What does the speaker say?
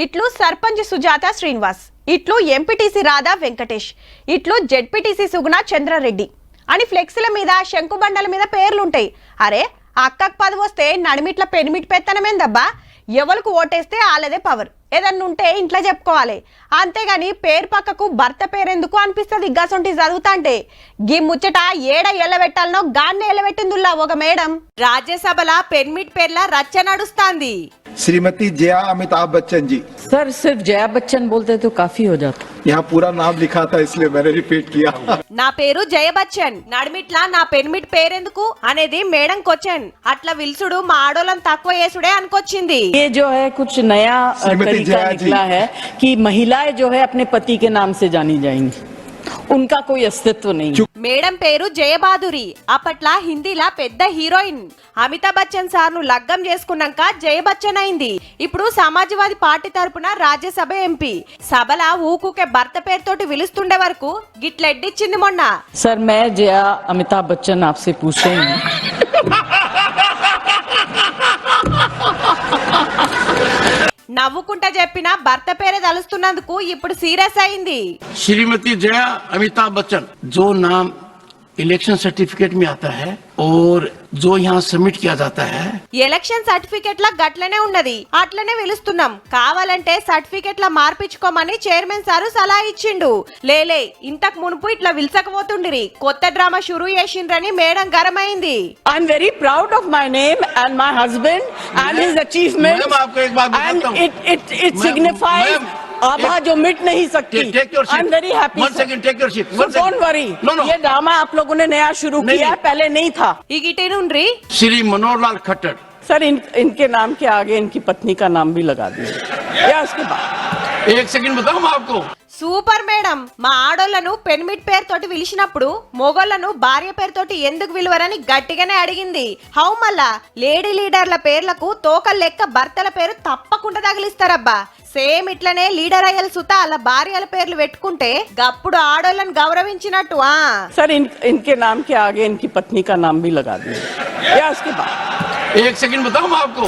ఇట్లు సర్పంచ్ సుజాత శ్రీనివాస్, ఇట్లు ఎంపీటీసీ రాధా వెంకటేష్, ఇట్లు జెడ్పీటీసీ సుగుణ చంద్రారెడ్డి అని ఫ్లెక్సీల మీద శంకుబండల మీద పేర్లుంటాయి. అరే అక్కకు పదవి వస్తే నడిమిట్ల పెనిమిటి పెత్తనమేందబ్బా, ఎవరికి ఓటేస్తే ఆలదే పవర్. ఏదన్నా ఉంటే ఇంట్లో చెప్పుకోవాలి, అంతేగాని పేరు పక్కకు భర్త పేరెందుకు అనిపిస్తుంది. గసొంటి చదువుతా అంటే గీ ముచ్చట ఏడ ఎల్లబెట్టాలనో గాన్నే ఎల్లబెట్టిందుల్లా ఒక మేడం. రాజ్యసభల పెన్మిట్ పేర్ల రచ్చ నడుస్తాంది. श्रीमती जया अमिताभ बच्चन जी। सर सिर्फ जया बच्चन बोलते तो काफी हो जाता। यहाँ पूरा नाम लिखा था इसलिए मैंने रिपीट किया। నా పేరు జయ బచ్చన్, నడిమిట్లా నా పెన్మిట్ పేరెందుకు అనేది మేడం క్వశ్చన్. అట్లా విల్సుడు మా ఆడోళ్ళని తక్కువ చేసుడే అనుకొచ్చింది. ये जो है कुछ नया तरीका निकला है कि महिलाएं जो है अपने पति के नाम से जानी जाएंगी, उनका कोई अस्तित्व नहीं। మేడం పేరు జయబాదురి, అప్పట్లా హిందీలా పెద్ద హీరోయిన్. అమితాబ్ బచ్చన్ సార్ను లగ్గం చేసుకున్నాక జయ బచ్చన్ అయింది. ఇప్పుడు సమాజ్వాదీ పార్టీ తరపున రాజ్యసభ ఎంపీ. సభల ఊకుకే భర్త పేరుతోటి పిలుస్తుండే వరకు గిట్లెడ్డిచ్చింది మొన్న. सर मैं जया अमिताभ बच्चन आपसे पूछ रही हूँ, నవ్వుకుంటా చెప్పిన భర్త పేరే తలుస్తున్నందుకు ఇప్పుడు సీరియస్ అయింది. श्रीमती जया अमिताभ बच्चन, जो नाम इलेक्शन सर्टिफिकेट में आता है और जो यहाँ सबमिट किया जाता है, ఎలక్షన్ సర్టిఫికెట్ లా గట్లనే ఉన్నది, అట్లనే పిలుస్తున్నాం. కావాలంటే సర్టిఫికెట్ లా మార్పించుకోమని చైర్మన్ సారు సలహా ఇచ్చిండు. లేలే ఇంతకు మునుపు ఇట్లా విల్సకపోతుండిరి, కొత్త డ్రామా షురూ చేసిండ్రని మేడం గరమైంది. I am very proud of my name and my husband and his achievement, madam, आपको एक बात बताता हूँ। इट सिग्निफाइज आभा जो मिट नहीं सकती। आई am very happy. One second, take your seat. One don't second. Worry, No, no. ये ड्रामा आप लोगों ने नया शुरू नहीं, किया है, नहीं। पहले नहीं था। ఇగిటేనుండ్రి श्री मनोहर लाल खट्टर। सर इनके नाम के आगे इनकी पत्नी का नाम भी लगा दीजिए या उसके बाद। एक सेकंड बताऊं मैं आपको, సూపర్ మేడం. మా ఆడోళ్లను పెన్మిట్ పేరుతోటి పిలిచినప్పుడు మొగోళ్లను భార్య పేరుతోటి ఎందుకు విలువరని గట్టిగానే అడిగింది. హౌ మళ్ళా లేడీ లీడర్ల పేర్లకు తోకల్ లెక్క భర్తల పేరు తప్పకుండా తగిలిస్తారబ్బా. సేమ్ ఇట్లనే లీడర్ అయ్యల సుత అలా భార్యల పేర్లు పెట్టుకుంటే గప్పుడు ఆడోళ్లను గౌరవించినట్టు. सर इनके नाम के आगे इनकी पत्नी का नाम भी लगा दीजिए या उसके बाद। एक सेकंड बताऊं मैं आपको।